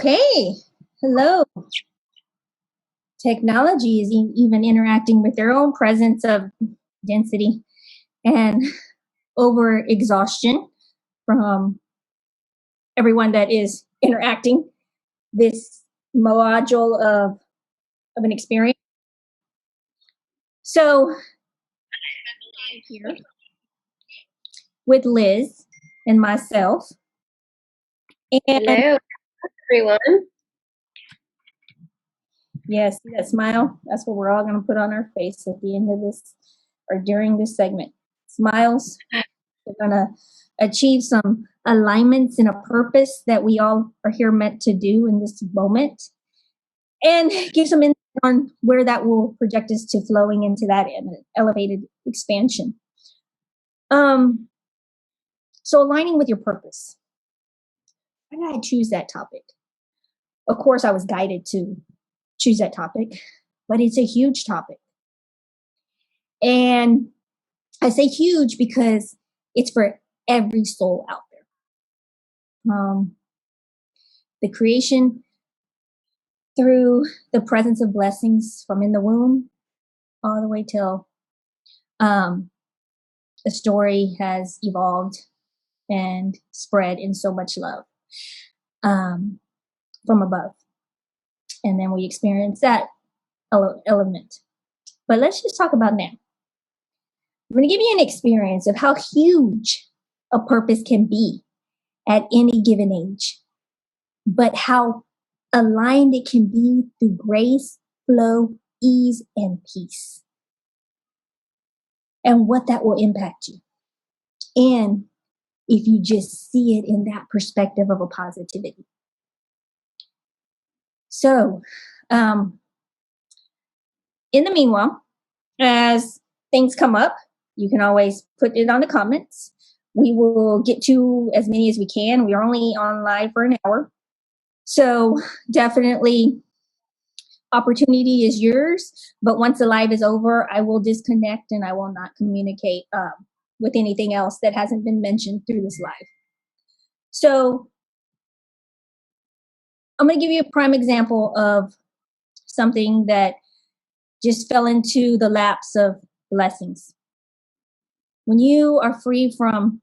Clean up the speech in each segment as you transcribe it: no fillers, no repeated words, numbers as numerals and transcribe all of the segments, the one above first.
Okay. Hello. Technology is even interacting with their own presence of density and over exhaustion from everyone that is interacting this module of an experience. So I'm here with Liz and myself. And hello, everyone. yes, see that smile? That's what we're all going to put on our face at the end of this or during this segment. Smiles. We're going to achieve some alignments and a purpose that we all are here meant to do in this moment, and give some insight on where that will project us to flowing into that elevated expansion. So aligning with your purpose. Why did I choose that topic? Of course, I was guided to choose that topic, but it's a huge topic. And I say huge because it's for every soul out there. The creation through the presence of blessings from in the womb all the way till the story has evolved and spread in so much love from above. And then we experience that element. But let's just talk about now. I'm going to give you an experience of how huge a purpose can be at any given age, but how aligned it can be through grace, flow, ease, and peace. And what that will impact you. And if you just see it in that perspective of a positivity. So, in the meanwhile, as things come up, you can always put it on the comments. We will get to as many as we can. We are only on live for an hour. So definitely opportunity is yours. But once the live is over, I will disconnect and I will not communicate with anything else that hasn't been mentioned through this live. So I'm going to give you a prime example of something that just fell into the laps of blessings. When you are free from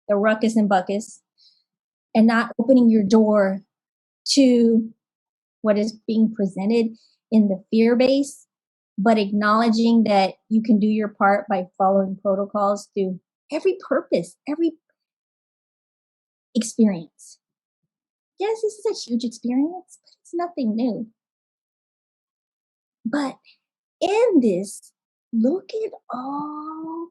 the ruckus and buckus and not opening your door to what is being presented in the fear base, but acknowledging that you can do your part by following protocols through every purpose, every experience. Yes, this is a huge experience, but it's nothing new. But in this, look at all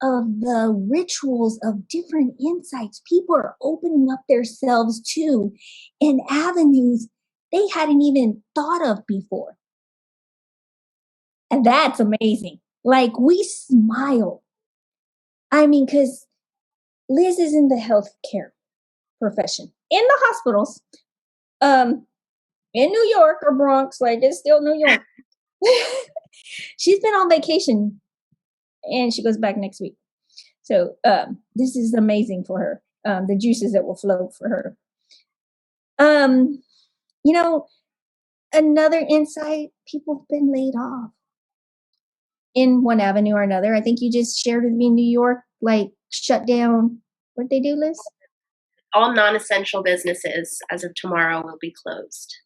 of the rituals of different insights people are opening up themselves to in avenues they hadn't even thought of before. And that's amazing. Like, we smile. I mean, because Liz is in the healthcare profession, in the hospitals, in New York or Bronx, like it's still New York. She's been on vacation and she goes back next week. So this is amazing for her. The juices that will flow for her. You know, another insight, people have been laid off in one avenue or another. I think you just shared with me New York, like shut down. What they do, Liz? All non-essential businesses as of tomorrow will be closed.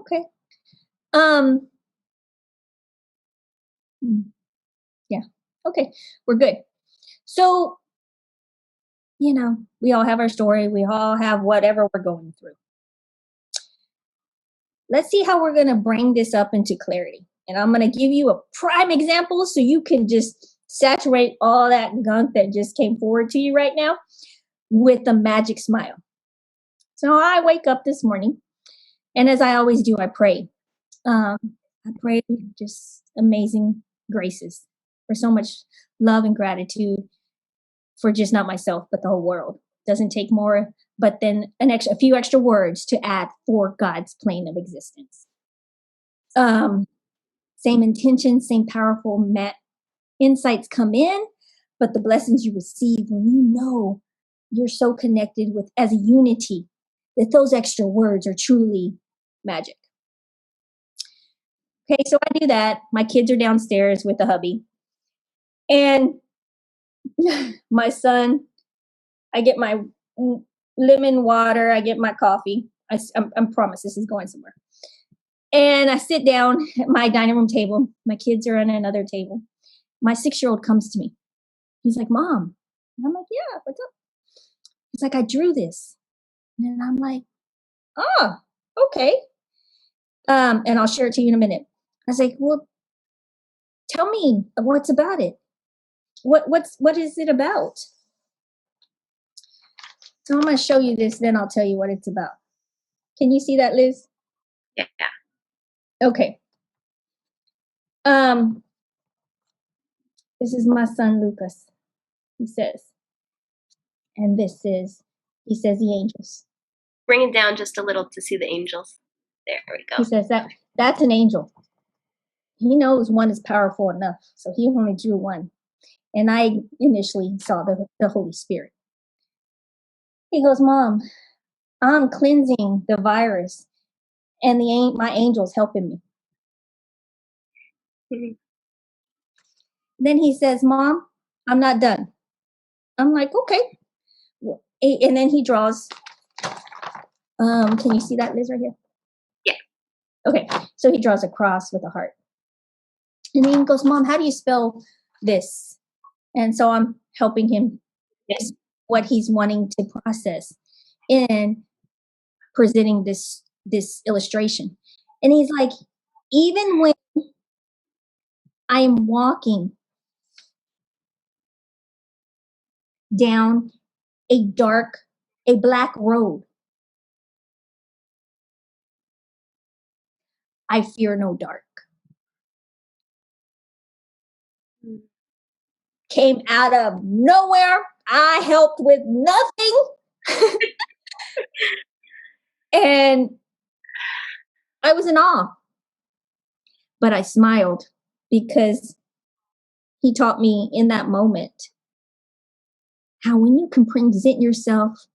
Okay. Yeah. Okay. We're good. So, you know, we all have our story. We all have whatever we're going through. Let's see how we're going to bring this up into clarity. And I'm going to give you a prime example so you can just saturate all that gunk that just came forward to you right now with a magic smile. So I wake up this morning, and as I always do, I pray. I pray just amazing graces for so much love and gratitude for just not myself, but the whole world. Doesn't take more, but then a few extra words to add for God's plane of existence. Same intention, same powerful insights come in, but the blessings you receive when you know you're so connected with as a unity, that those extra words are truly magic. Okay, so I do that. My kids are downstairs with the hubby. And my son, I get my lemon water, I get my coffee. I promise this is going somewhere. And I sit down at my dining room table. My kids are on another table. My 6-year-old comes to me. He's like, Mom. And I'm like, yeah, what's up? He's like, I drew this. And I'm like, oh, okay. And I'll share it to you in a minute. I was like, well, tell me what's about it. What is it about? So I'm going to show you this, then I'll tell you what it's about. Can you see that, Liz? Yeah. Okay. This is my son, Lucas. He says, and he says the angels. Bring it down just a little to see the angels. There we go. He says that's an angel. He knows one is powerful enough, so he only drew one. And I initially saw the Holy Spirit. He goes, Mom, I'm cleansing the virus, and my angel's helping me. Mm-hmm. Then he says, Mom, I'm not done. I'm like, okay. And then he draws. Can you see that, Liz, right here? Yeah. Okay, so he draws a cross with a heart. And then he goes, Mom, how do you spell this? And so I'm helping him guess what he's wanting to process in presenting this illustration. And he's like, even when I'm walking down a black road, I fear no dark. Came out of nowhere. I helped with nothing. And I was in awe. But I smiled because he taught me in that moment how when you can present yourself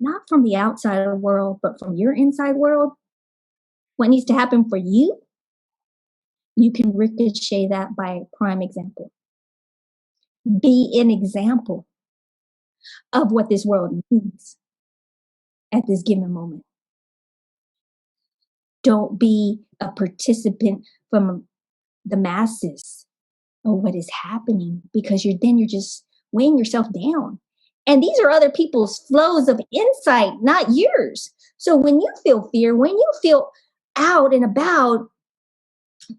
not from the outside world, but from your inside world, what needs to happen for you, you can ricochet that by a prime example. Be an example of what this world needs at this given moment. Don't be a participant from the masses of what is happening, because you're just weighing yourself down. And these are other people's flows of insight, not yours. So when you feel fear, when you feel out and about,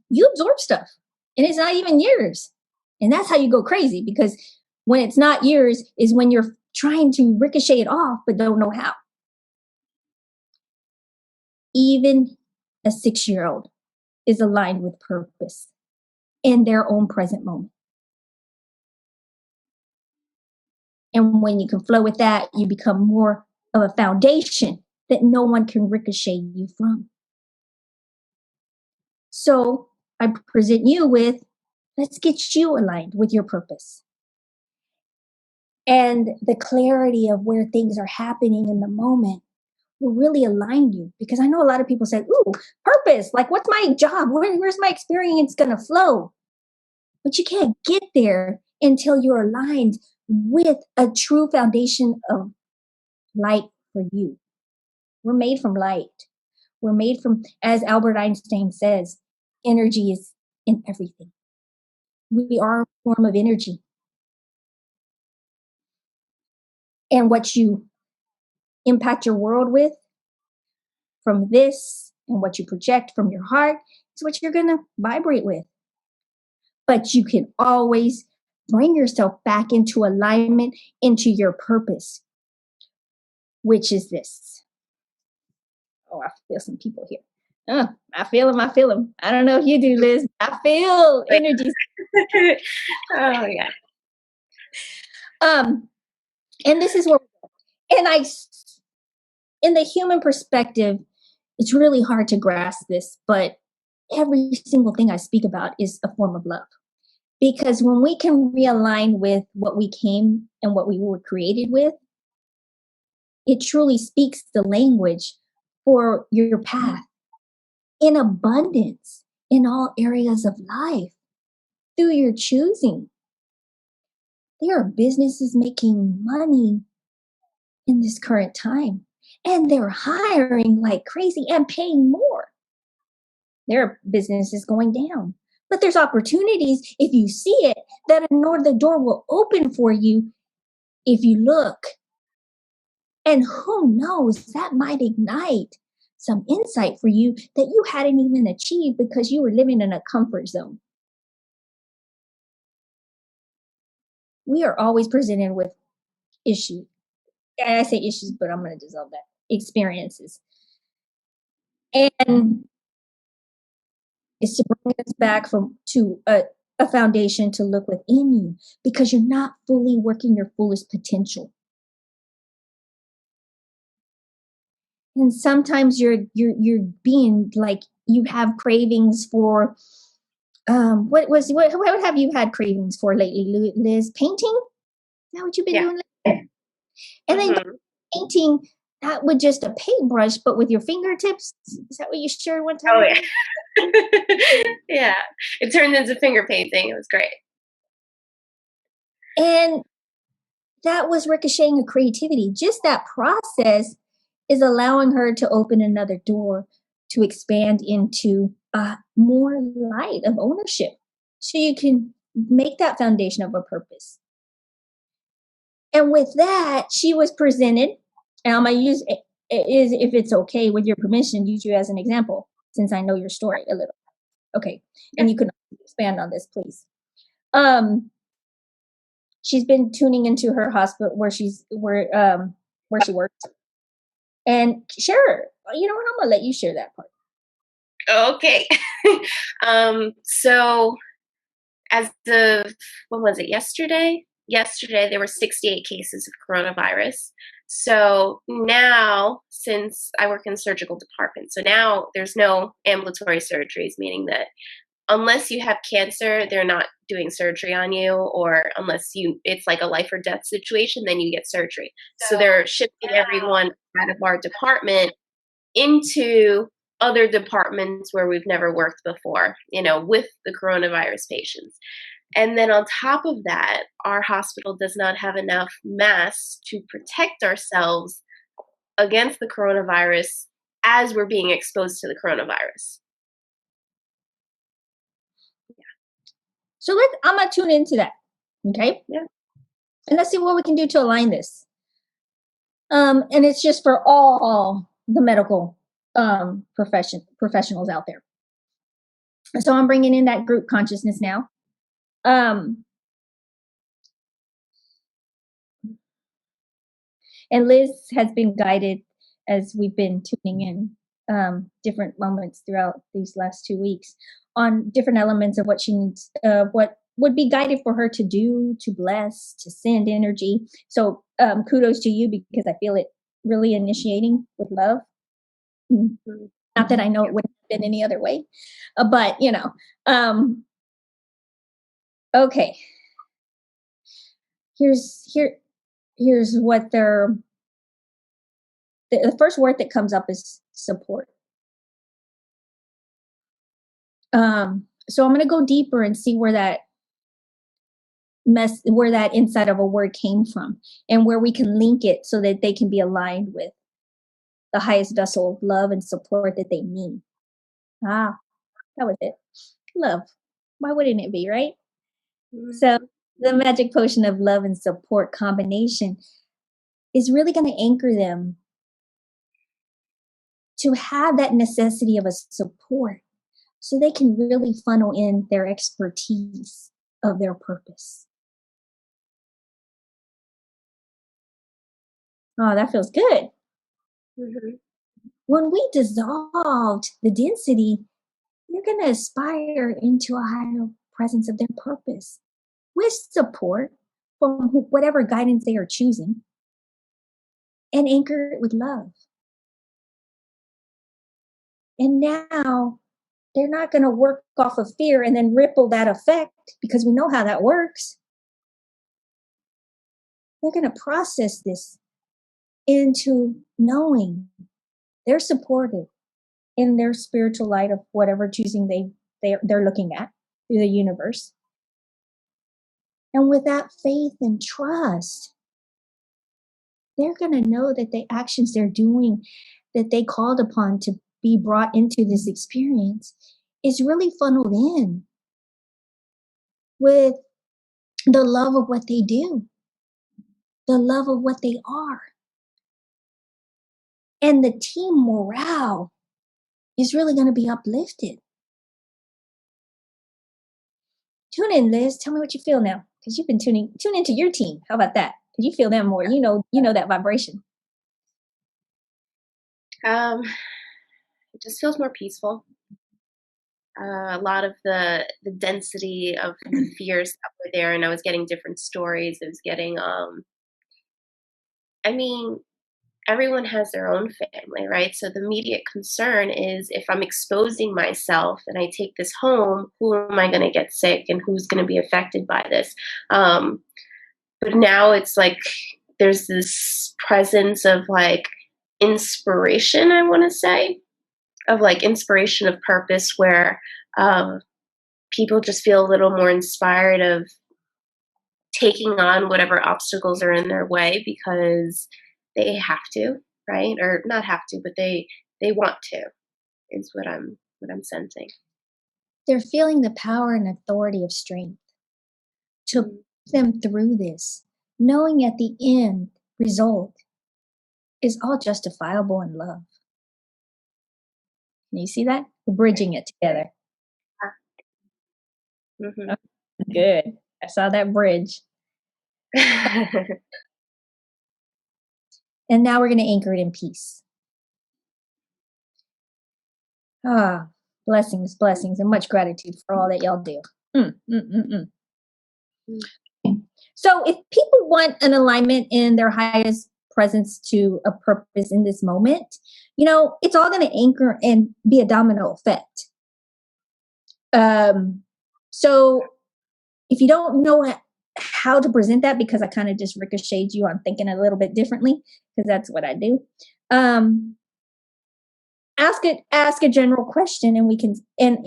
you absorb stuff and it's not even yours. And that's how you go crazy, because when it's not yours is when you're trying to ricochet it off, but don't know how. Even a 6-year-old is aligned with purpose in their own present moment. And when you can flow with that, you become more of a foundation that no one can ricochet you from. So I present you with, let's get you aligned with your purpose. And the clarity of where things are happening in the moment will really align you. Because I know a lot of people say, ooh, purpose, like what's my job? Where's my experience going to flow? But you can't get there until you're aligned with a true foundation of light for you. We're made from light. We're made from, as Albert Einstein says, energy is in everything. We are a form of energy. And what you impact your world with from this, and what you project from your heart, is what you're going to vibrate with. But you can always bring yourself back into alignment, into your purpose, which is this. Oh, I feel some people here. I feel them. I don't know if you do, Liz. I feel energy. Oh, yeah. And this is where, in the human perspective, it's really hard to grasp this, but every single thing I speak about is a form of love. Because when we can realign with what we came and what we were created with, It truly speaks the language for your path in abundance in all areas of life through your choosing. There are businesses making money in this current time, and they're hiring like crazy and paying more. There are businesses going down, but there's opportunities if you see it that the door will open for you if you look. And who knows, that might ignite some insight for you that you hadn't even achieved because you were living in a comfort zone. We are always presented with issues. I say issues, but I'm going to dissolve that. Experiences. And it's to bring us back to a foundation to look within you because you're not fully working your fullest potential. And sometimes you're being like, you have cravings for what have you had cravings for lately, Liz? Painting? Is that what you've been doing lately? And then painting not with just a paintbrush, but with your fingertips. Is that what you shared one time? Oh yeah. Yeah. It turned into finger painting. It was great. And that was ricocheting of creativity. Just that process is allowing her to open another door to expand into more light of ownership. So you can make that foundation of a purpose. And with that, she was presented, and I'm going to use if it's okay with your permission, use you as an example, since I know your story a little. Okay. And you can expand on this, please. She's been tuning into her hospital where she works. And share, you know what, I'm going to let you share that part. Okay. So as of, when was it, yesterday? Yesterday, there were 68 cases of coronavirus. So now, since I work in the surgical department, so now there's no ambulatory surgeries, meaning that unless you have cancer, they're not doing surgery on you, or unless it's like a life or death situation, then you get surgery. So they're shifting everyone out of our department into other departments where we've never worked before, with the coronavirus patients. And then on top of that, our hospital does not have enough masks to protect ourselves against the coronavirus as we're being exposed to the coronavirus. So I'm going to tune into that. Okay. Yeah. And let's see what we can do to align this. And it's just for all the medical professionals out there. So I'm bringing in that group consciousness now. And Liz has been guided as we've been tuning in different moments throughout these last 2 weeks on different elements of what she needs, what would be guided for her to do, to bless, to send energy. So kudos to you because I feel it really initiating with love. Mm-hmm. Not that I know it wouldn't have been any other way, but okay. Here's what the first word that comes up is support. So I'm going to go deeper and see where that inside of a word came from and where we can link it so that they can be aligned with the highest vessel of love and support that they need. That was it. Love. Why wouldn't it be, right? Mm-hmm. So the magic potion of love and support combination is really going to anchor them to have that necessity of a support so they can really funnel in their expertise of their purpose. Oh, that feels good. Mm-hmm. When we dissolved the density, you're going to aspire into a higher presence of their purpose with support from whatever guidance they are choosing and anchor it with love. And now they're not going to work off of fear and then ripple that effect because we know how that works. They're going to process this into knowing they're supported in their spiritual light of whatever choosing they're looking at through the universe. And with that faith and trust, they're going to know that the actions they're doing, that they called upon to be brought into this experience, is really funneled in with the love of what they do, the love of what they are. And the team morale is really going to be uplifted. Tune in, Liz. Tell me what you feel now, because you've been tune into your team. How about that? Because you feel them more. You know that vibration. It just feels more peaceful. A lot of the density of the fears that were there, and I was getting different stories. I was getting, I mean, everyone has their own family, right? So the immediate concern is if I'm exposing myself and I take this home, who am I going to get sick and who's going to be affected by this? But now it's like there's this presence of like inspiration, I want to say, of like inspiration of purpose where people just feel a little more inspired of taking on whatever obstacles are in their way because they have to, right? Or not have to, but they want to, is what I'm sensing. They're feeling the power and authority of strength to put them through this, knowing at the end result is all justifiable in love. Can you see that? We're bridging it together. Mm-hmm. Oh, good. I saw that bridge. And now we're going to anchor it in peace. Ah, blessings, and much gratitude for all that y'all do. So if people want an alignment in their highest presence to a purpose in this moment, it's all going to anchor and be a domino effect. So if you don't know how to present that, because I kind of just ricocheted you on thinking a little bit differently, because that's what I do. Ask a general question and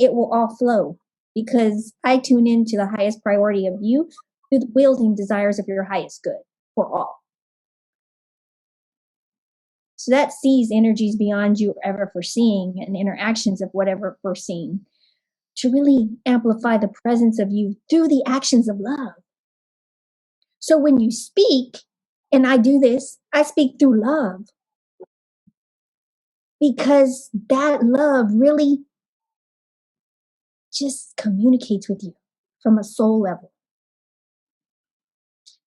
it will all flow, because I tune into the highest priority of you through the wielding desires of your highest good for all. So that sees energies beyond you ever foreseeing and interactions of whatever foreseeing to really amplify the presence of you through the actions of love. So when you speak, and I do this, I speak through love, because that love really just communicates with you from a soul level.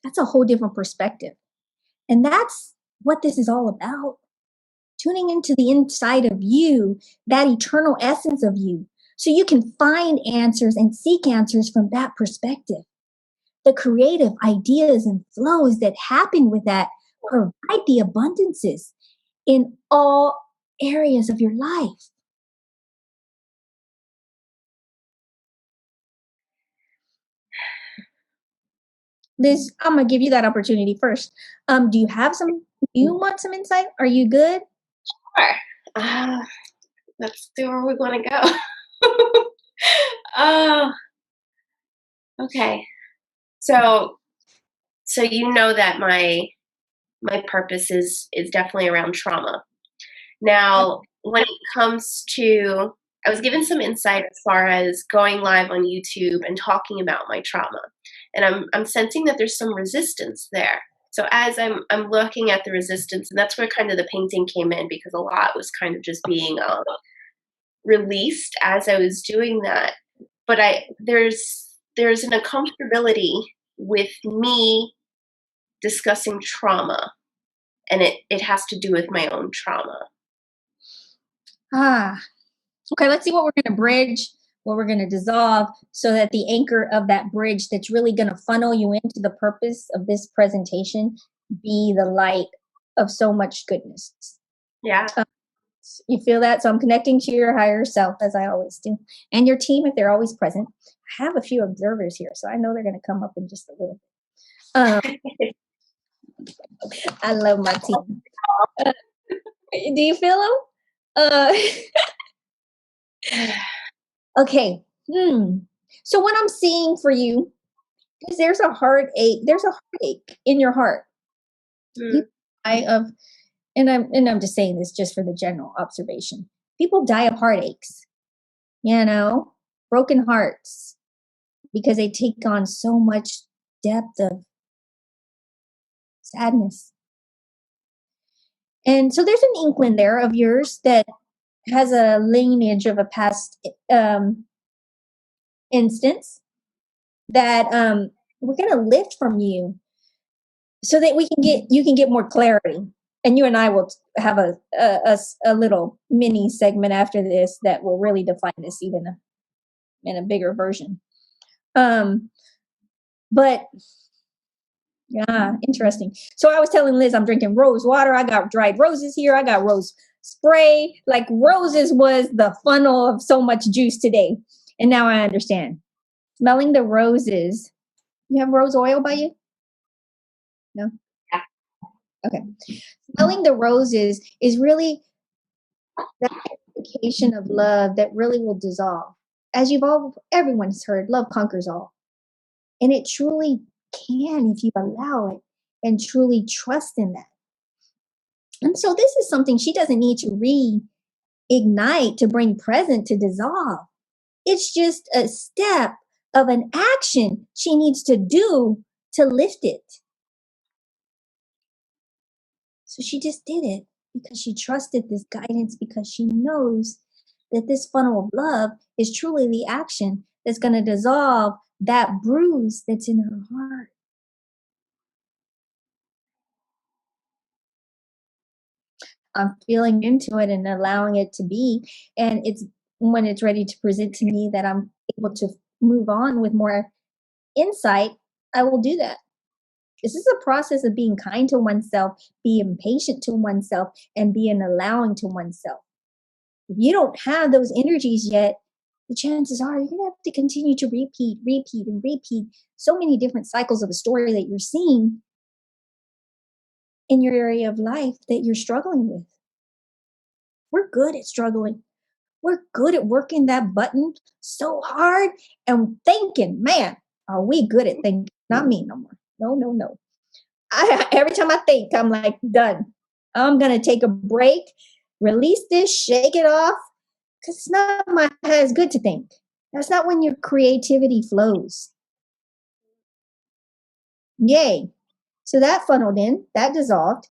That's a whole different perspective. And that's what this is all about. Tuning into the inside of you, that eternal essence of you, so you can find answers and seek answers from that perspective. The creative ideas and flows that happen with that provide the abundances in all areas of your life. Liz, I'm going to give you that opportunity first. Do you want some insight? Are you good? Sure. Let's see where we want to go. Okay. So you know that my purpose is definitely around trauma. Now, when it comes to, I was given some insight as far as going live on YouTube and talking about my trauma, and I'm sensing that there's some resistance there. So as I'm looking at the resistance, and that's where kind of the painting came in, because a lot was kind of just being released as I was doing that. But there's an uncomfortability with me discussing trauma, and it has to do with my own trauma. Okay, let's see what we're going to bridge, what we're going to dissolve, so that the anchor of that bridge that's really going to funnel you into the purpose of this presentation be the light of so much goodness. Yeah. You feel that? So I'm connecting to your higher self, as I always do, and your team if they're always present. I have a few observers here, so I know they're going to come up in just a little bit. I love my team. Do you feel them? Okay. So what I'm seeing for you is there's a heartache. There's a heartache in your heart. Mm. Die of, and I'm just saying this just for the general observation. People die of heartaches, broken hearts, because they take on so much depth of sadness. And so there's an inkling there of yours that has a lineage of a past instance that we're going to lift from you so that you can get more clarity. And you and I will have a little mini segment after this that will really define this even in a bigger version. But yeah, interesting. So I was telling Liz, I'm drinking rose water. I got dried roses here. I got rose spray. Like roses was the funnel of so much juice today. And now I understand. Smelling the roses. You have rose oil by you? No? Yeah. Okay. Smelling the roses is really that indication of love that really will dissolve. As everyone's heard, love conquers all. And it truly can if you allow it and truly trust in that. And so this is something she doesn't need to reignite to bring present to dissolve. It's just a step of an action she needs to do to lift it. So she just did it because she trusted this guidance, because she knows that this funnel of love is truly the action that's going to dissolve that bruise that's in her heart. I'm feeling into it and allowing it to be. And it's when it's ready to present to me that I'm able to move on with more insight, I will do that. This is a process of being kind to oneself, being patient to oneself, and being allowing to oneself. If you don't have those energies yet, the chances are you're going to have to continue to repeat so many different cycles of a story that you're seeing in your area of life that you're struggling with. We're good at struggling. We're good at working that button so hard and thinking, man, are we good at thinking? Not me no more. No. Every time I think, I'm like, done. I'm going to take a break, release this, shake it off, because it's not it's good to think. That's not when your creativity flows. Yay. So that funneled in, that dissolved.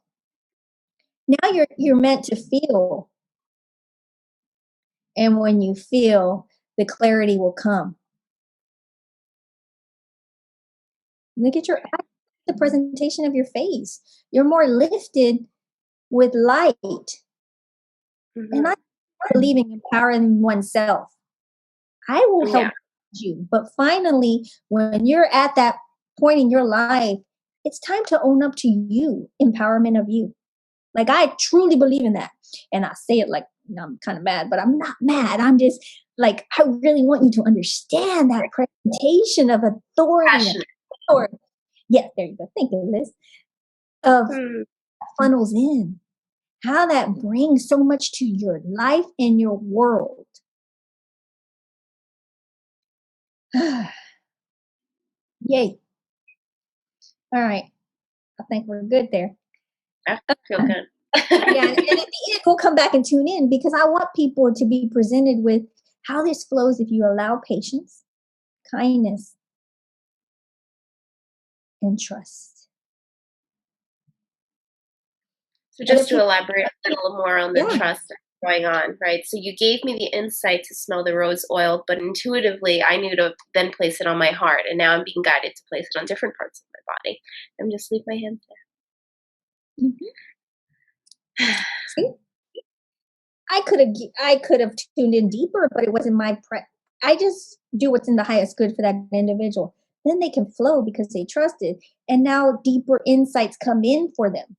Now you're meant to feel. And when you feel, the clarity will come. Look at the presentation of your face. You're more lifted with light. Mm-hmm. And I believe in empowering oneself. I will help you. But finally, when you're at that point in your life, it's time to own up to you, empowerment of you. Like I truly believe in that. And I say it like, I'm kind of mad, but I'm not mad. I'm just like, I really want you to understand that presentation of authority. Yeah, there you go. Thank you, Liz. Of funnels in. How that brings so much to your life and your world. Yay. All right. I think we're good there. I feel good. Yeah, and at the end, we'll come back and tune in because I want people to be presented with how this flows if you allow patience, kindness, and trust. So just to elaborate a little more on the trust going on, right? So you gave me the insight to smell the rose oil, but intuitively I knew to then place it on my heart, and now I'm being guided to place it on different parts of my body. And just leave my hands there. Mm-hmm. See? I could have tuned in deeper, but it wasn't my I just do what's in the highest good for that individual. Then they can flow because they trusted, and now deeper insights come in for them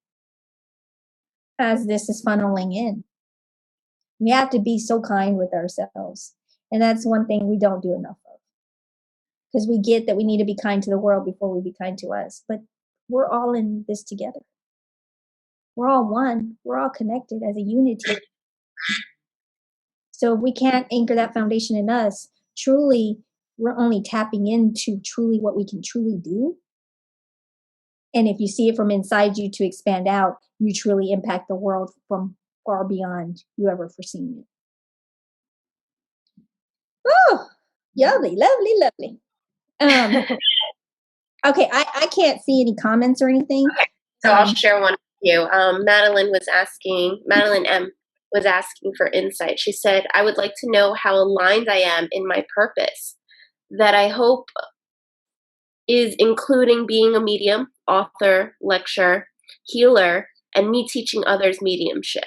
as this is funneling in. We have to be so kind with ourselves, and that's one thing we don't do enough of, because we get that we need to be kind to the world before we be kind to us, but we're all in this together. We're all one. We're all connected as a unity. So if we can't anchor that foundation in us, truly, we're only tapping into truly what we can truly do. And if you see it from inside you to expand out, you truly impact the world from far beyond you ever foreseen it. Oh, lovely, lovely, lovely. Okay, I can't see any comments or anything. So I'll share one with you. Madeline M was asking for insight. She said, I would like to know how aligned I am in my purpose that I hope is including being a medium, author, lecturer, healer, and me teaching others mediumship.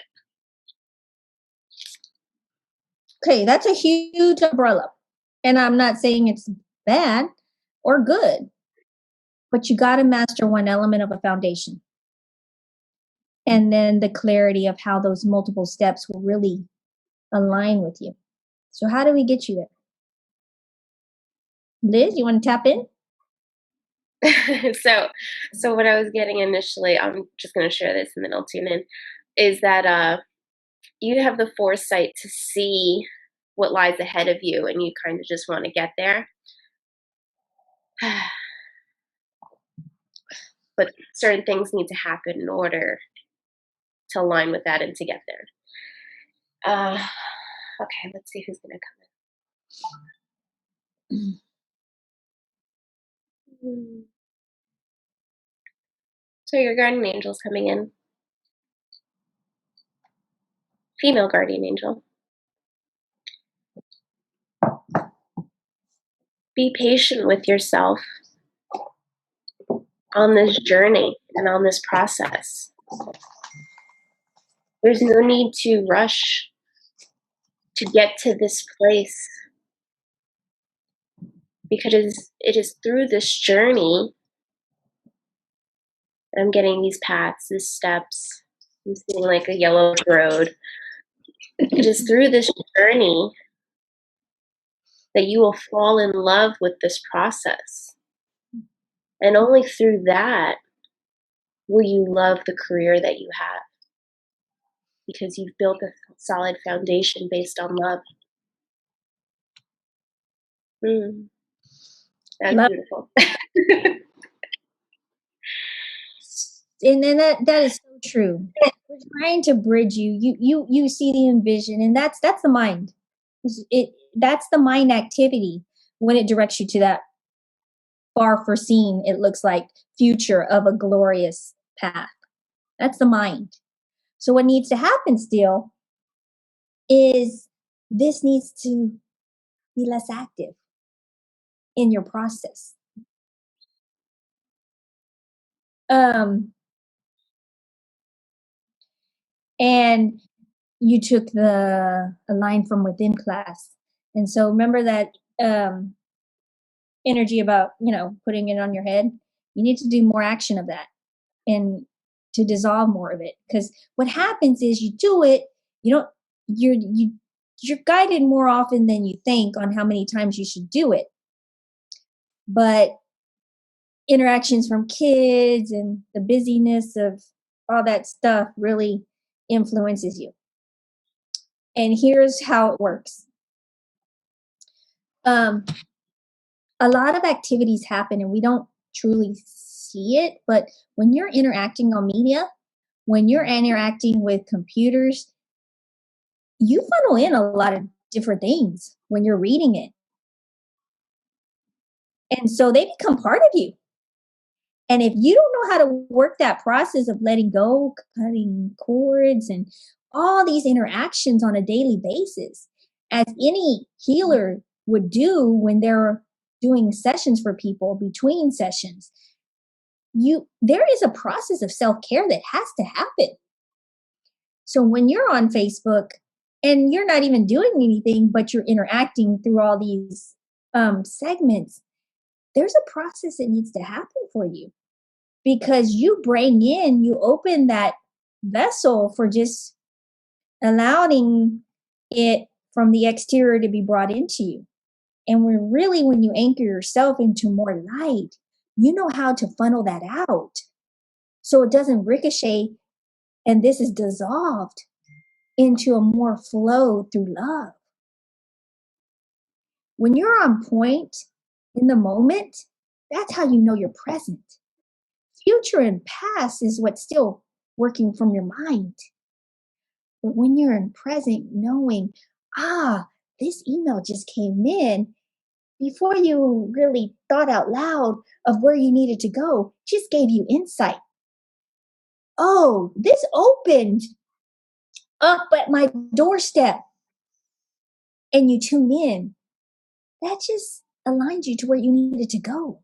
Okay, that's a huge umbrella. And I'm not saying it's bad or good, but you got to master one element of a foundation. And then the clarity of how those multiple steps will really align with you. So how do we get you there? Liz, you want to tap in? So what I was getting initially, I'm just going to share this and then I'll tune in, is that you have the foresight to see what lies ahead of you and you kind of just want to get there. But certain things need to happen in order to align with that and to get there. Okay, let's see who's going to come in. So your guardian angel's coming in. Female guardian angel. Be patient with yourself on this journey and on this process. There's no need to rush to get to this place because it is through this journey that I'm getting these paths, these steps. I'm seeing like a yellow road. It is through this journey that you will fall in love with this process. And only through that will you love the career that you have. Because you've built a solid foundation based on love. That's beautiful. And then that is so true. We're trying to bridge you. You see the envision, and that's the mind. That's the mind activity when it directs you to that far foreseen, it looks like, future of a glorious path. That's the mind. So what needs to happen still is this needs to be less active in your process. And you took a line from within class. And so remember that energy about, putting it on your head. You need to do more action of that and to dissolve more of it. Because what happens is you do it, you're guided more often than you think on how many times you should do it. But interactions from kids and the busyness of all that stuff really influences you. And here's how it works. A lot of activities happen and we don't truly see it, but when you're interacting on media, when you're interacting with computers, you funnel in a lot of different things when you're reading it. And so they become part of you. And if you don't know how to work that process of letting go, cutting cords, and all these interactions on a daily basis, as any healer would do when they're doing sessions for people between sessions, there is a process of self-care that has to happen. So when you're on Facebook and you're not even doing anything, but you're interacting through all these segments, there's a process that needs to happen for you. Because you open that vessel for just allowing it from the exterior to be brought into you. And when you anchor yourself into more light, you know how to funnel that out so it doesn't ricochet And this is dissolved into a more flow through love. When you're on point in the moment, that's how you know you're present. Future and past is what's still working from your mind. But when you're in present, knowing, this email just came in, before you really thought out loud of where you needed to go, just gave you insight. Oh, this opened up at my doorstep. And you tune in. That just aligns you to where you needed to go.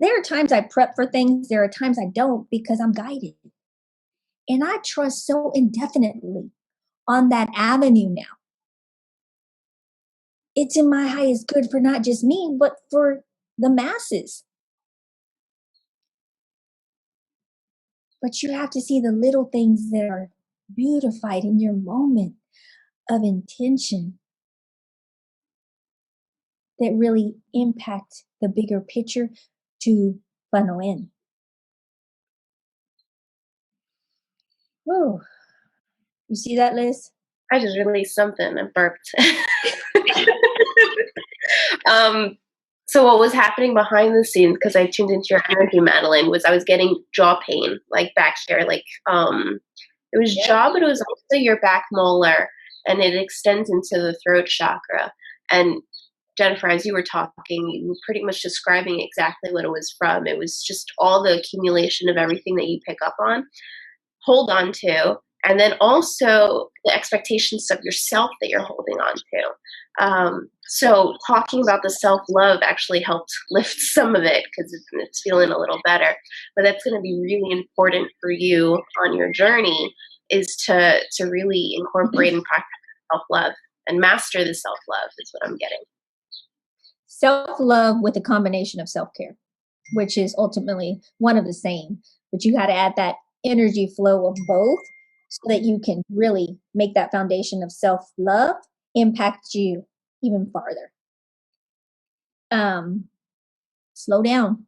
There are times I prep for things. There are times I don't because I'm guided. And I trust so indefinitely on that avenue now. It's in my highest good for not just me, but for the masses. But you have to see the little things that are beautified in your moment of intention that really impact the bigger picture to funnel in. Whoa. You see that, Liz? I just released something and burped. So what was happening behind the scenes, because I tuned into your energy, Madeline, was I was getting jaw pain, like back here, like it was jaw, but it was also your back molar, and it extends into the throat chakra. And Jennifer, as you were talking, you were pretty much describing exactly what it was from. It was just all the accumulation of everything that you pick up on, hold on to, and then also the expectations of yourself that you're holding on to. So talking about the self-love actually helped lift some of it because it's feeling a little better. But that's going to be really important for you on your journey, is to really incorporate and practice self-love and master the self-love is what I'm getting. Self-love with a combination of self-care, which is ultimately one of the same. But you got to add that energy flow of both so that you can really make that foundation of self-love impact you even farther. Slow down.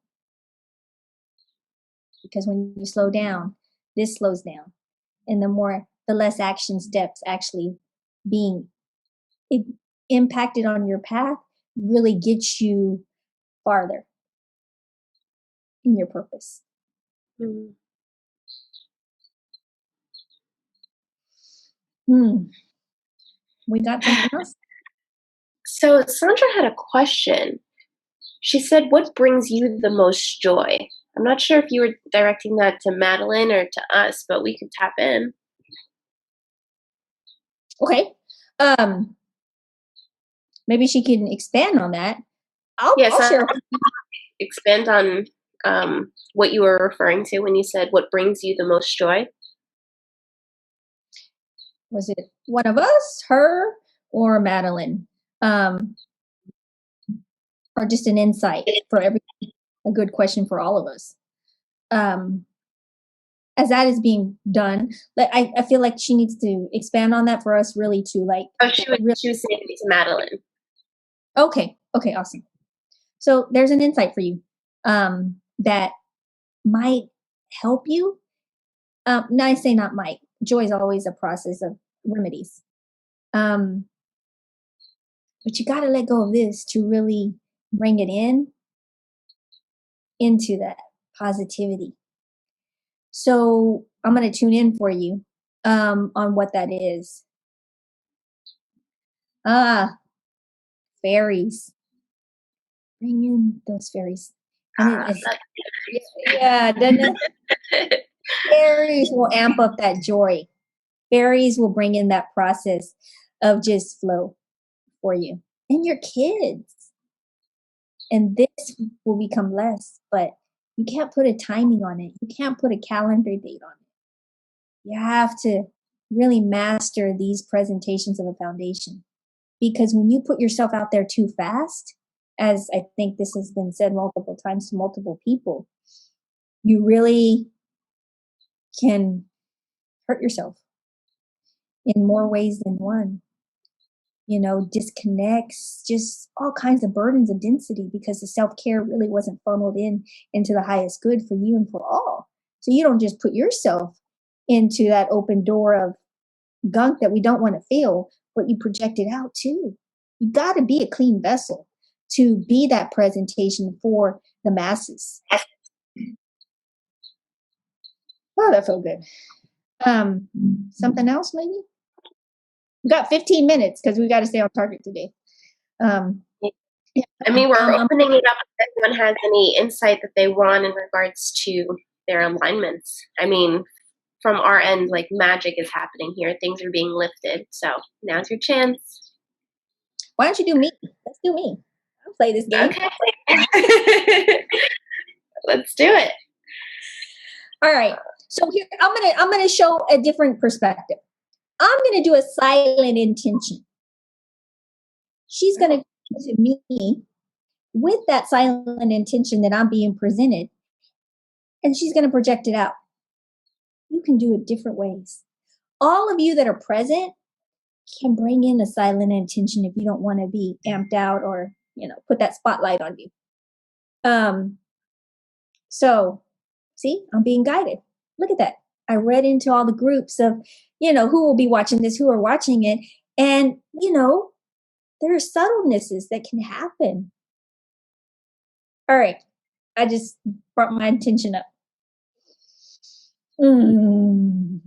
Because when you slow down, this slows down. And the less action steps actually being impacted on your path really gets you farther in your purpose. Mm-hmm. We got something else? So Sandra had a question. She said, what brings you the most joy? I'm not sure if you were directing that to Madeline or to us, but we could tap in. Okay. Maybe she can expand on that. I'll share. Expand on what you were referring to when you said, what brings you the most joy? Was it one of us, her, or Madeline? Or just an insight for everybody? A good question for all of us. As that is being done, I feel like she needs to expand on that for us really to like. Oh, she was saying it to Madeline. Okay, awesome. So there's an insight for you that might help you. No, I say not might. Joy is always a process of remedies. But you got to let go of this to really bring it into that positivity. So I'm going to tune in for you on what that is. Fairies. Bring in those fairies. Yeah, doesn't it? Fairies will amp up that joy. Fairies will bring in that process of just flow for you and your kids. And this will become less, but you can't put a timing on it. You can't put a calendar date on it. You have to really master these presentations of a foundation. Because when you put yourself out there too fast, as I think this has been said multiple times to multiple people, you really can hurt yourself in more ways than one. disconnects, just all kinds of burdens of density because the self-care really wasn't funneled into the highest good for you and for all. So you don't just put yourself into that open door of gunk that we don't want to feel, but you project it out too. You got to be a clean vessel to be that presentation for the masses. Oh, that felt good. Something else maybe? We got 15 minutes because we got to stay on target today. I mean, we're opening it up if anyone has any insight that they want in regards to their alignments. I mean, from our end, like magic is happening here. Things are being lifted. So now's your chance. Why don't you do me? Let's do me. I'll play this game. Okay. Let's do it. All right. So here I'm gonna show a different perspective. I'm gonna do a silent intention. She's gonna come to me with that silent intention that I'm being presented, and she's gonna project it out. You can do it different ways. All of you that are present can bring in a silent intention if you don't want to be amped out or put that spotlight on you. So see, I'm being guided. Look at that. I read into all the groups of, who will be watching this, who are watching it. And, there are subtlenesses that can happen. All right. I just brought my intention up. Mm.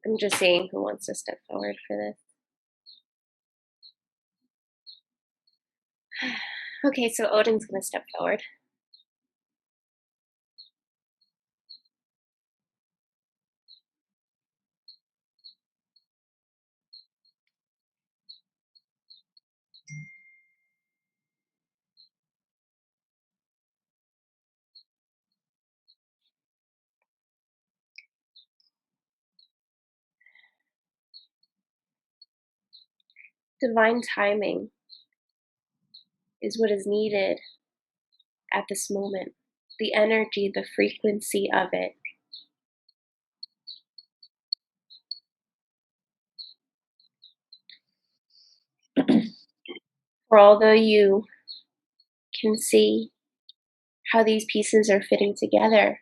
I'm just seeing who wants to step forward for this. Okay, so Odin's going to step forward. Divine timing is what is needed at this moment. The energy, the frequency of it. For although you can see how these pieces are fitting together,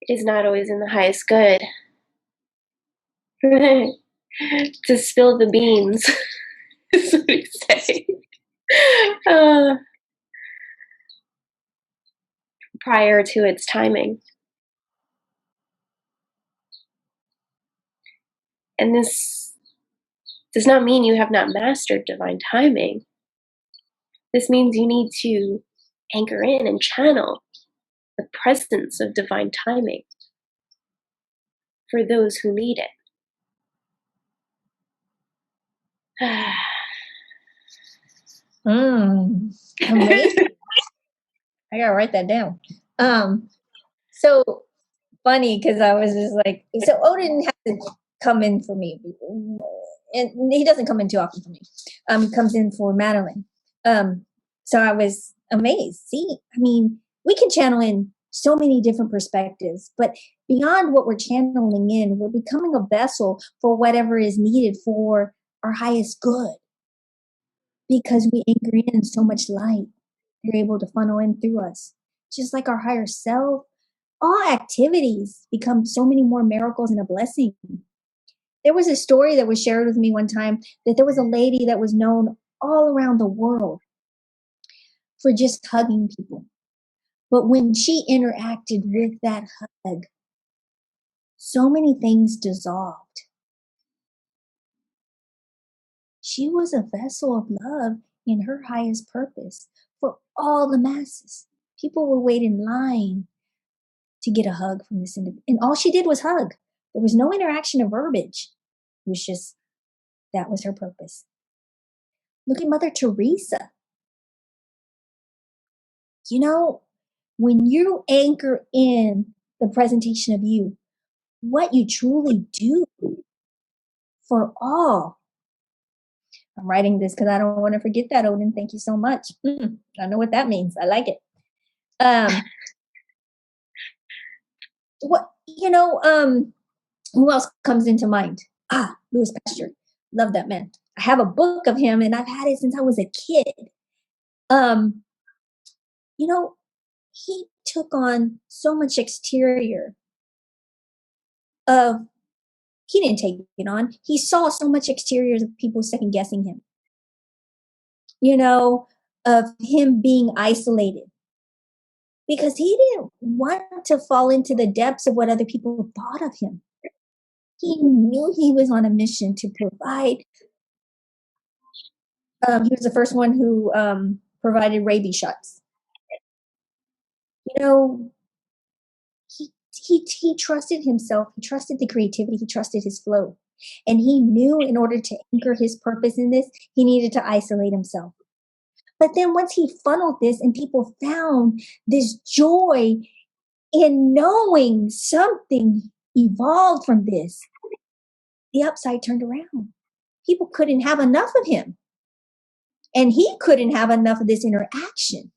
it is not always in the highest good to spill the beans, is what he's saying. Prior to its timing. And this does not mean you have not mastered divine timing. This means you need to anchor in and channel the presence of divine timing for those who need it. Amazing. I gotta write that down. So funny because I was just like, so Odin has to come in for me, and he doesn't come in too often for me. He comes in for Madeline. So I was amazed. See, I mean, we can channel in so many different perspectives, but beyond what we're channeling in, we're becoming a vessel for whatever is needed for our highest good. Because we anchor in so much light, they're able to funnel in through us. Just like our higher self, all activities become so many more miracles and a blessing. There was a story that was shared with me one time that there was a lady that was known all around the world for just hugging people. But when she interacted with that hug, so many things dissolved. She was a vessel of love in her highest purpose for all the masses. People would wait in line to get a hug from this individual. And all she did was hug. There was no interaction of verbiage. It was just, that was her purpose. Look at Mother Teresa. When you anchor in the presentation of you, what you truly do for all I'm writing this because I don't want to forget that, Odin. Thank you so much. I know what that means. I like it. What, who else comes into mind? Louis Pasteur. Love that man. I have a book of him and I've had it since I was a kid. He took on so much exterior of, he didn't take it on. He saw so much exteriors of people second guessing him, of him being isolated because he didn't want to fall into the depths of what other people thought of him. He knew he was on a mission to provide. He was the first one who provided rabies shots. He trusted himself. He trusted the creativity. He trusted his flow. And he knew in order to anchor his purpose in this, he needed to isolate himself. But then once he funneled this and people found this joy in knowing something evolved from this, the upside turned around. People couldn't have enough of him. And he couldn't have enough of this interaction.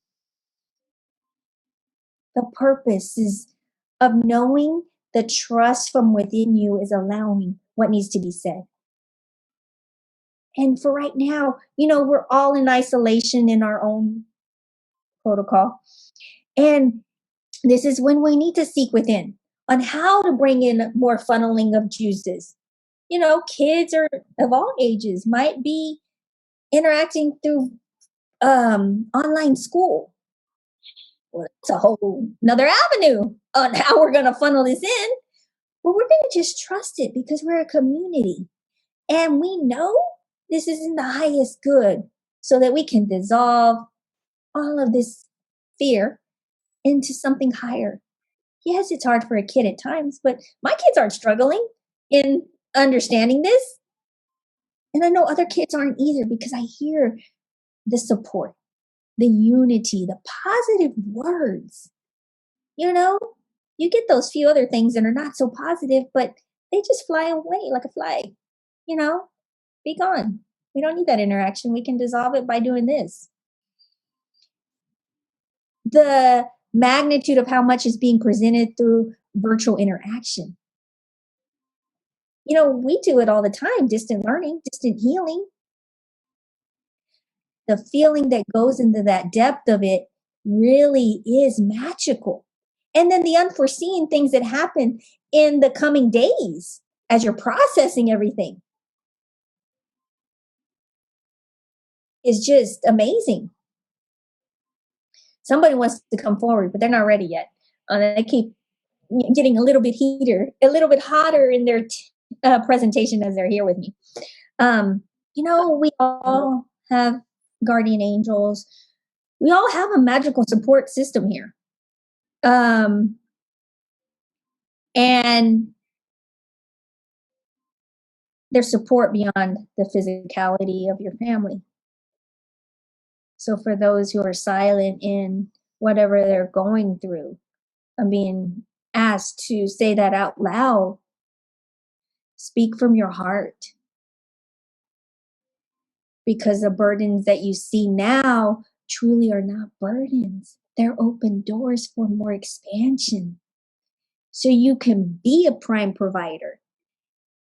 The purpose is of knowing the trust from within you is allowing what needs to be said. And for right now, we're all in isolation in our own protocol. And this is when we need to seek within on how to bring in more funneling of juices. Kids are of all ages might be interacting through online school. Well, it's a whole another avenue on how we're going to funnel this in. Well, we're going to just trust it because we're a community. And we know this is in the highest good so that we can dissolve all of this fear into something higher. Yes, it's hard for a kid at times, but my kids aren't struggling in understanding this. And I know other kids aren't either because I hear the support, the unity, the positive words. You get those few other things that are not so positive, but they just fly away like a flag. Be gone. We don't need that interaction. We can dissolve it by doing this. The magnitude of how much is being presented through virtual interaction. We do it all the time, distant learning, distant healing. The feeling that goes into that depth of it really is magical. And then the unforeseen things that happen in the coming days as you're processing everything is just amazing. Somebody wants to come forward, but they're not ready yet. They keep getting a little bit hotter in their presentation as they're here with me. We all have guardian angels. We all have a magical support system here. And there's support beyond the physicality of your family. So for those who are silent in whatever they're going through, I'm being asked to say that out loud. Speak from your heart. Because the burdens that you see now truly are not burdens. They're open doors for more expansion. So you can be a prime provider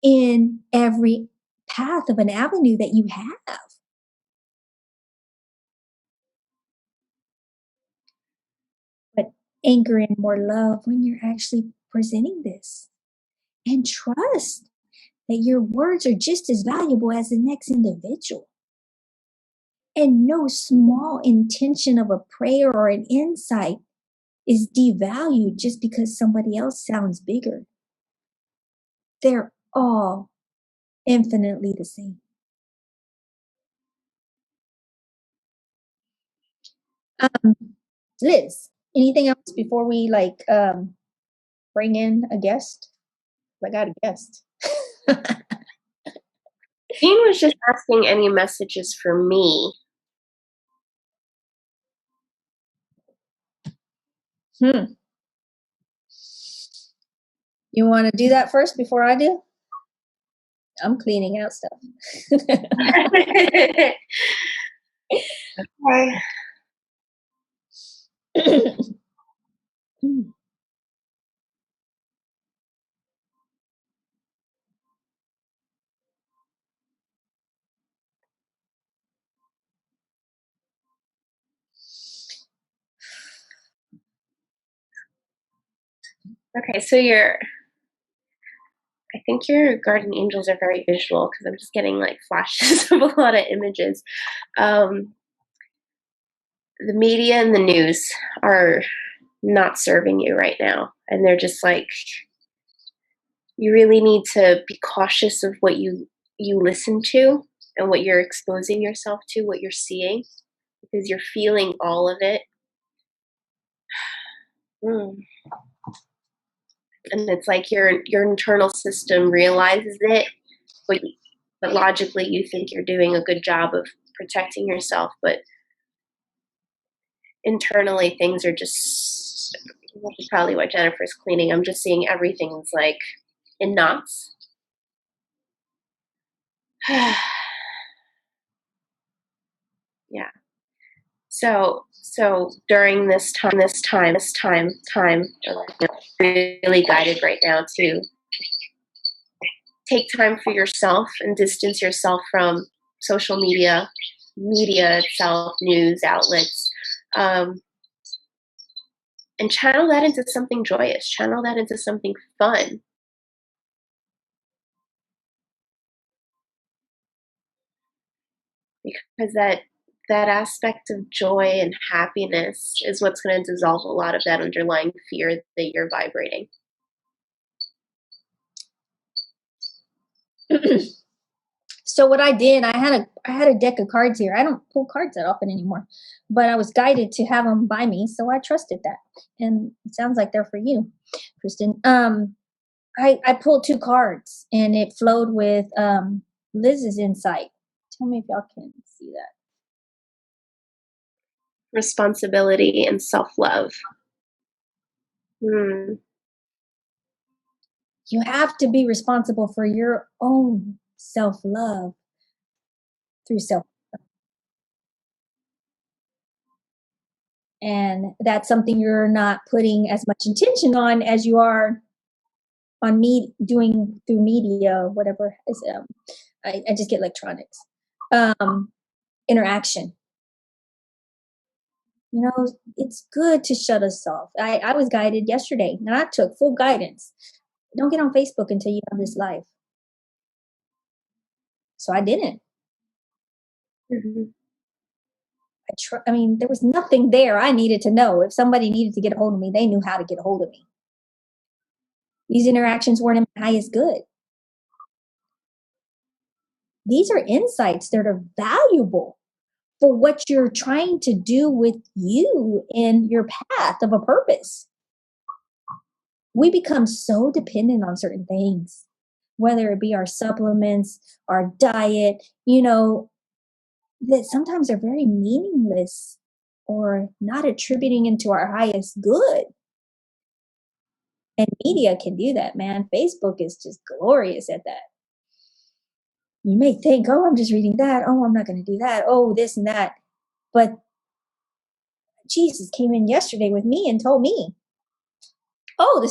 in every path of an avenue that you have. But anchor in more love when you're actually presenting this. And trust that your words are just as valuable as the next individual. And no small intention of a prayer or an insight is devalued just because somebody else sounds bigger. They're all infinitely the same. Liz, anything else before we bring in a guest? I got a guest. Dean was just asking any messages for me. You want to do that first before I do? I'm cleaning out stuff. Okay. Okay, so I think your guardian angels are very visual because I'm just getting like flashes of a lot of images. The media and the news are not serving you right now, and they're just like, you really need to be cautious of what you listen to and what you're exposing yourself to, what you're seeing, because you're feeling all of it. Mm. And it's like your internal system realizes it, but logically you think you're doing a good job of protecting yourself, but internally things are just, which is probably what Jennifer's cleaning. I'm just seeing everything's like in knots. Yeah. So during this time, really guided right now to take time for yourself and distance yourself from social media itself, news outlets, and channel that into something joyous, channel that into something fun. Because that aspect of joy and happiness is what's going to dissolve a lot of that underlying fear that you're vibrating. So what I did, I had a deck of cards here. I don't pull cards that often anymore, but I was guided to have them by me, so I trusted that. And it sounds like they're for you, Kristen. I pulled 2 cards, and it flowed with Liz's insight. Tell me if y'all can see that. Responsibility and self-love. You have to be responsible for your own self-love through self. And that's something you're not putting as much intention on as you are on me doing through media, whatever is I just get electronics. Interaction. You know, it's good to shut us off. I was guided yesterday and I took full guidance. Don't get on Facebook until you have this life. So I didn't. Mm-hmm. I mean, there was nothing there I needed to know. If somebody needed to get a hold of me, they knew how to get a hold of me. These interactions weren't in my highest good. These are insights that are valuable for what you're trying to do with you in your path of a purpose. We become so dependent on certain things, whether it be our supplements, our diet, that sometimes are very meaningless or not attributing into our highest good. And media can do that, man. Facebook is just glorious at that. You may think, oh, I'm just reading that. Oh, I'm not going to do that. Oh, this and that. But Jesus came in yesterday with me and told me, oh,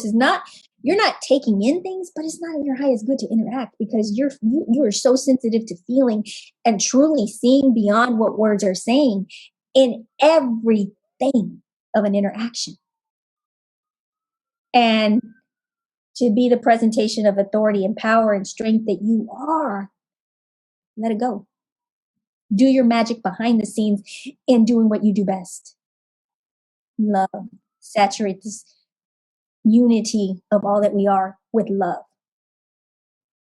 you're not taking in things, but it's not in your highest good to interact because you are so sensitive to feeling and truly seeing beyond what words are saying in everything of an interaction. And to be the presentation of authority and power and strength that you are, let it go. Do your magic behind the scenes in doing what you do best. Love. Saturate this unity of all that we are with love.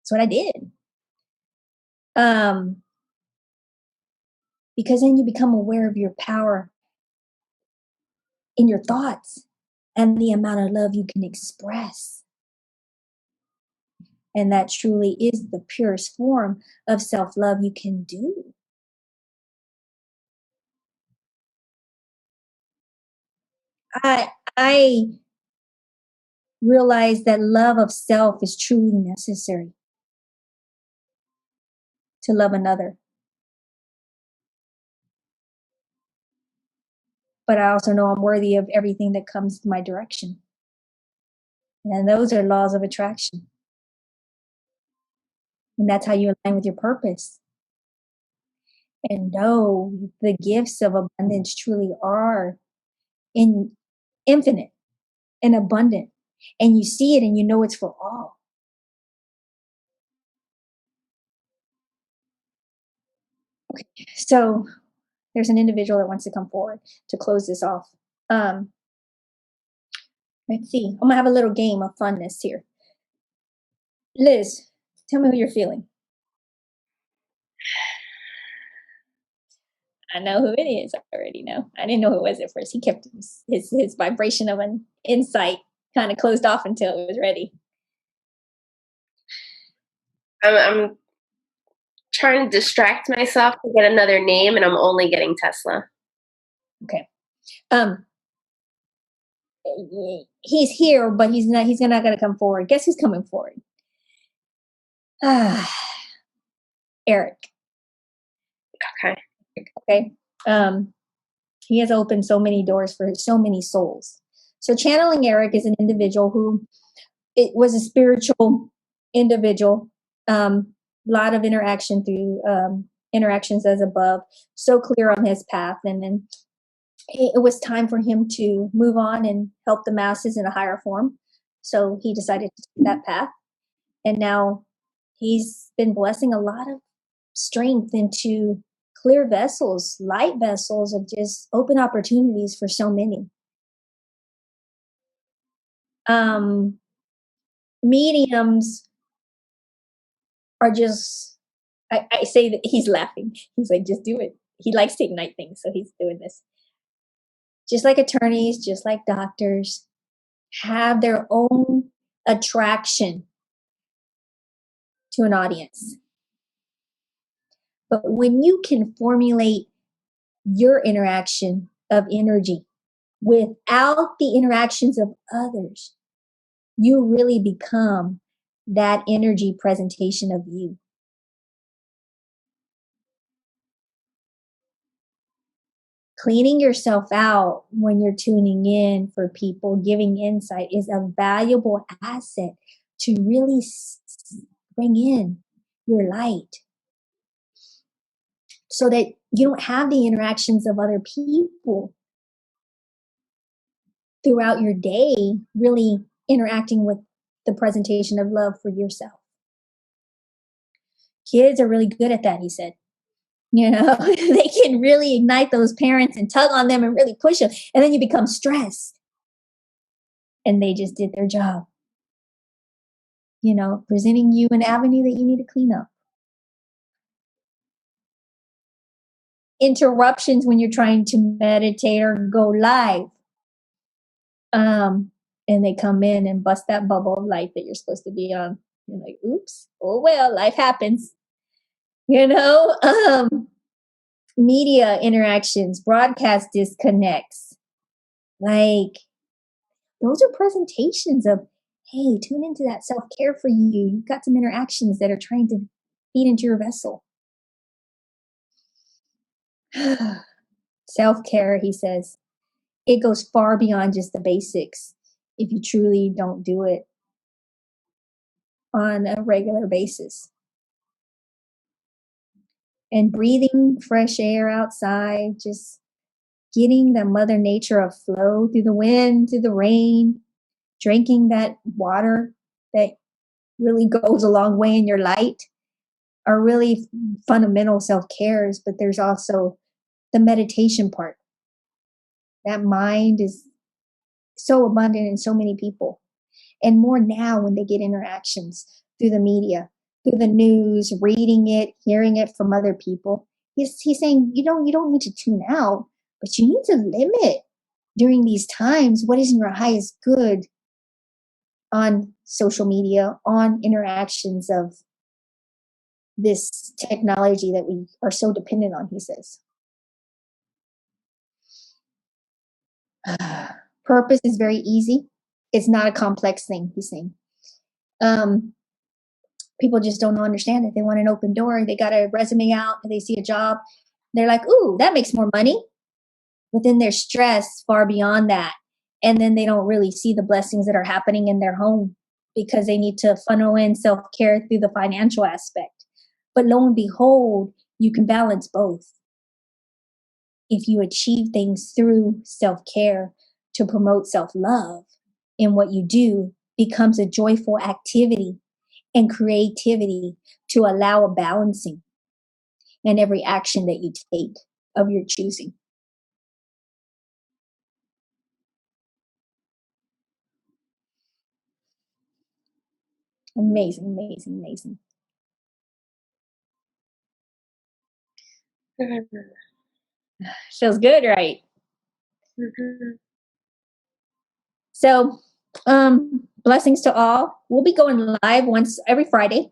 That's what I did. Because then you become aware of your power in your thoughts and the amount of love you can express. And that truly is the purest form of self-love you can do. I realize that love of self is truly necessary. to love another. But I also know I'm worthy of everything that comes my direction. And those are laws of attraction. And that's how you align with your purpose. And know the gifts of abundance truly are infinite and abundant. And you see it and you know it's for all. Okay. So there's an individual that wants to come forward to close this off. Let's see. I'm going to have a little game of funness here. Liz, tell me what you're feeling. I know who it is. I already know. I didn't know who it was at first. He kept his vibration of an insight kind of closed off until it was ready. I'm trying to distract myself to get another name, and I'm only getting Tesla. Okay. He's here, but he's not going to come forward. Guess who's coming forward? Eric. Okay. Okay. He has opened so many doors for so many souls. So channeling Eric is an individual who it was a spiritual individual. Lot of interaction through interactions as above. So clear on his path, and then it was time for him to move on and help the masses in a higher form. So he decided to take that path. And now he's been blessing a lot of strength into clear vessels, light vessels of just open opportunities for so many. Mediums are just, I say that he's laughing. He's like, just do it. He likes to ignite things. So he's doing this. Just like attorneys, just like doctors, have their own attraction to an audience. But when you can formulate your interaction of energy without the interactions of others, you really become that energy presentation of you. Cleaning yourself out when you're tuning in for people, giving insight is a valuable asset to really bring in your light so that you don't have the interactions of other people throughout your day, really interacting with the presentation of love for yourself. Kids are really good at that, he said. You know, they can really ignite those parents and tug on them and really push them. And then you become stressed. And they just did their job. You know, presenting you an avenue that you need to clean up. Interruptions when you're trying to meditate or go live. And they come in and bust that bubble of light that you're supposed to be on. You're like, oops, oh well, life happens. You know, media interactions, broadcast disconnects. Like, those are presentations of, hey, tune into that self-care for you. You've got some interactions that are trying to feed into your vessel. Self-care, he says, it goes far beyond just the basics if you truly don't do it on a regular basis. And breathing fresh air outside, just getting the mother nature of flow through the wind, through the rain, drinking that water that really goes a long way in your light are really fundamental self-cares. But there's also the meditation part. That mind is so abundant in so many people, and more now when they get interactions through the media, through the news, reading it, hearing it from other people. He's saying you don't need to tune out, but you need to limit during these times what is in your highest good on social media, on interactions of this technology that we are so dependent on, he says. Purpose is very easy. It's not a complex thing, he's saying. People just don't understand it. They want an open door. They got a resume out and they see a job. They're like, ooh, that makes more money. But then they're stressed far beyond that. And then they don't really see the blessings that are happening in their home because they need to funnel in self-care through the financial aspect. But lo and behold, you can balance both. If you achieve things through self-care to promote self-love, and what you do becomes a joyful activity and creativity to allow a balancing in every action that you take of your choosing. Amazing, amazing, amazing. Feels good, right? Mm-hmm. So, blessings to all. We'll be going live once every Friday.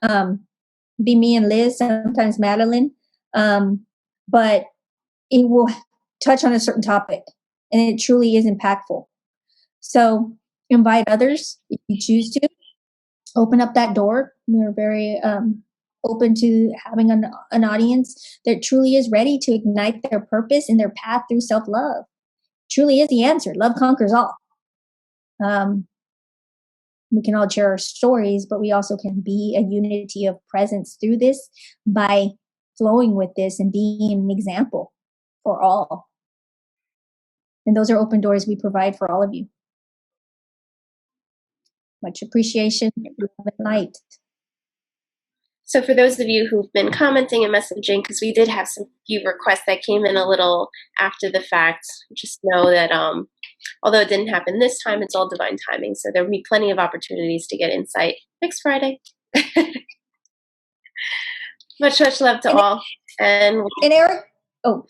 Be me and Liz, sometimes Madeline. But it will touch on a certain topic, and it truly is impactful. So, invite others if you choose to. Open up that door. We're very open to having an audience that truly is ready to ignite their purpose and their path through self-love. Truly is the answer. Love conquers all. We can all share our stories, but we also can be a unity of presence through this by flowing with this and being an example for all. And those are open doors we provide for all of you. Much appreciation, love and light. So for those of you who've been commenting and messaging, because we did have some few requests that came in a little after the fact, just know that although it didn't happen this time, it's all divine timing. So there will be plenty of opportunities to get insight next Friday. Much love to all. And Eric, oh,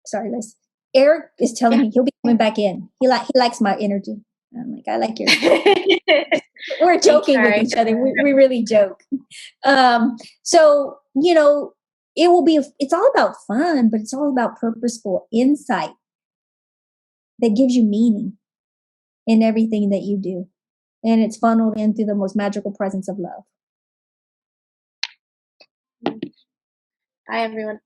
sorry, Liz. Eric is telling me he'll be coming back in. He likes my energy. I'm like, I like your. We're joking with each other. We really joke. So it will be. It's all about fun, but it's all about purposeful insight that gives you meaning in everything that you do, and it's funneled in through the most magical presence of love. Bye, everyone.